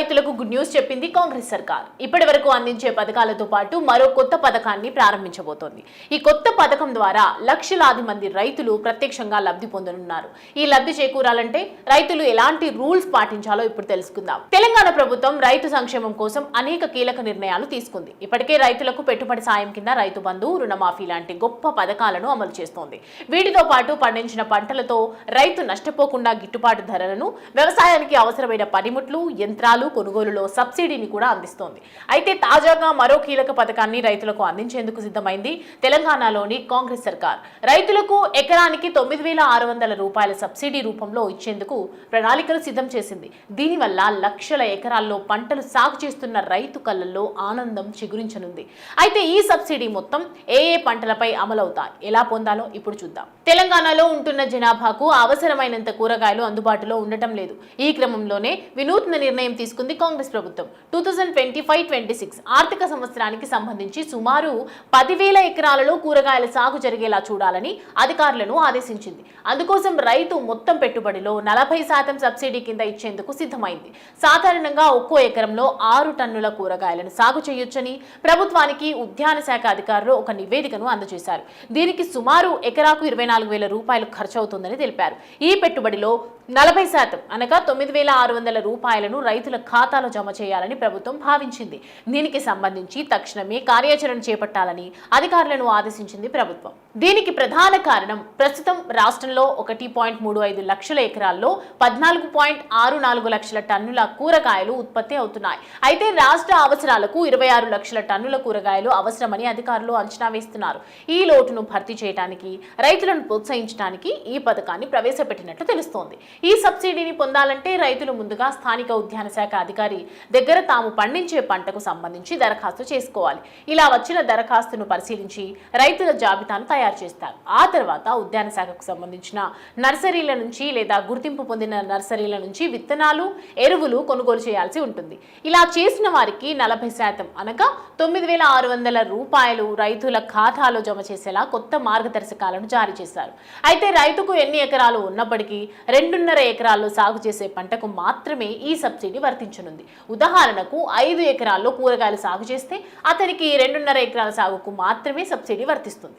రైతులకు good news చెప్పింది కాంగ్రెస్ సర్కార్. ఇప్పటి వరకు అందించే పథకాలతో పాటు మరో కొత్త పథకాన్ని ప్రారంభించబోతోంది. ఈ కొత్త పథకం ద్వారా లక్షలాది మంది రైతులు ప్రత్యక్షంగా లబ్ధి పొందనున్నారు. ఈ లబ్ధి చేకూరాలంటే రైతులు ఎలాంటి రూల్స్ పాటించాలో ఇప్పుడు తెలుసుకుందాం. తెలంగాణ ప్రభుత్వం రైతు సంక్షేమం కోసం అనేక కీలక నిర్ణయాలు తీసుకుంది. ఇప్పటికే రైతులకు పెట్టుబడి సాయం కింద రైతు బంధు, రుణమాఫీ లాంటి గొప్ప పథకాలను అమలు చేస్తోంది. వీటితో పాటు పండించిన పంటలతో రైతు నష్టపోకుండా గిట్టుబాటు ధరలను, వ్యవసాయానికి అవసరమైన పనిముట్లు, యంత్రాలు కొనుగోలులో సబ్సిడీని కూడా అందిస్తోంది. అయితే తాజాగా మరో కీలక పథకాన్ని రైతులకు అందించేందుకు సిద్ధమైంది తెలంగాణలోని కాంగ్రెస్ సర్కార్. రైతులకు ఎకరానికి 9,600 రూపాయల సబ్సిడీ రూపంలో ఇచ్చేందుకు ప్రణాళికలు సిద్ధం చేసింది. దీనివల్ల లక్షల ఎకరాల్లో పంటలు సాగు చేస్తున్న రైతు కళ్ళల్లో ఆనందం చిగురించనుంది. అయితే ఈ సబ్సిడీ మొత్తం ఏ పంటలపై అమలవుతాయి, ఎలా పొందాలో ఇప్పుడు చూద్దాం. తెలంగాణలో ఉంటున్న జనాభాకు అవసరమైనంత కూరగాయలు అందుబాటులో ఉండటం లేదు. ఈ క్రమంలోనే వినూత్న నిర్ణయం తీసుకుంది కాంగ్రెస్ ప్రభుత్వం. 2025-26 ఆర్థిక సంవత్సరానికి సంబంధించి సుమారు 10,000 ఎకరాలలో కూరగాయల సాగు జరిగేలా చూడాలని అధికారులను ఆదేశించింది. అందుకోసం రైతు మొత్తం పెట్టుబడిలో 40% సబ్సిడీ కింద ఇచ్చేందుకు సిద్ధమైంది. సాధారణంగా ఒక్కో ఎకరంలో 6 టన్నుల కూరగాయలను సాగు చేయొచ్చని ప్రభుత్వానికి ఉద్యాన శాఖ అధికారులు ఒక నివేదికను అందజేశారు. దీనికి సుమారు ఎకరాకు 24,000 రూపాయలు ఖర్చు అవుతుందని తెలిపారు. ఈ పెట్టుబడిలో 40% అనగా 9,600 రూపాయలను రైతుల ఖాతాలో జమ చేయాలని ప్రభుత్వం భావించింది. దీనికి సంబంధించి తక్షణమే కార్యాచరణ చేపట్టాలని అధికారులను ఆదేశించింది ప్రభుత్వం. దీనికి ప్రధాన కారణం ప్రస్తుతం రాష్ట్రంలో 1.35 లక్షల ఎకరాల్లో 14.64 లక్షల టన్నుల కూరగాయలు ఉత్పత్తి అవుతున్నాయి. అయితే రాష్ట్ర అవసరాలకు 26 లక్షల టన్నుల కూరగాయలు అవసరమని అధికారులు అంచనా వేస్తున్నారు. ఈ లోటును భర్తీ చేయడానికి, రైతులను ప్రోత్సహించడానికి ఈ పథకాన్ని ప్రవేశపెట్టినట్లు తెలుస్తోంది. ఈ సబ్సిడీని పొందాలంటే రైతులు ముందుగా స్థానిక ఉద్యాన శాఖ అధికారి దగ్గర తాము పండించే పంటకు సంబంధించి దరఖాస్తు చేసుకోవాలి. ఇలా వచ్చిన దరఖాస్తును పరిశీలించి రైతుల జాబితాను తయారు చేస్తారు. ఆ తర్వాత ఉద్యాన శాఖకు సంబంధించిన నర్సరీల నుంచి లేదా గుర్తింపు పొందిన నర్సరీల నుంచి విత్తనాలు, ఎరువులు కొనుగోలు చేయాల్సి ఉంటుంది. ఇలా చేసిన వారికి 40% అనగా 9,600 రూపాయలు రైతుల ఖాతాలో జమ చేసేలా కొత్త మార్గదర్శకాలను జారీ చేశారు. అయితే రైతుకు ఎన్ని ఎకరాలు ఉన్నప్పటికీ 2.5 ఎకరాల్లో సాగు చేసే పంటకు మాత్రమే ఈ సబ్సిడీ వర్తించనుంది. ఉదాహరణకు 5 ఎకరాల్లో కూరగాయలు సాగు చేస్తే అతనికి 2.5 ఎకరాల సాగుకు మాత్రమే సబ్సిడీ వర్తిస్తుంది.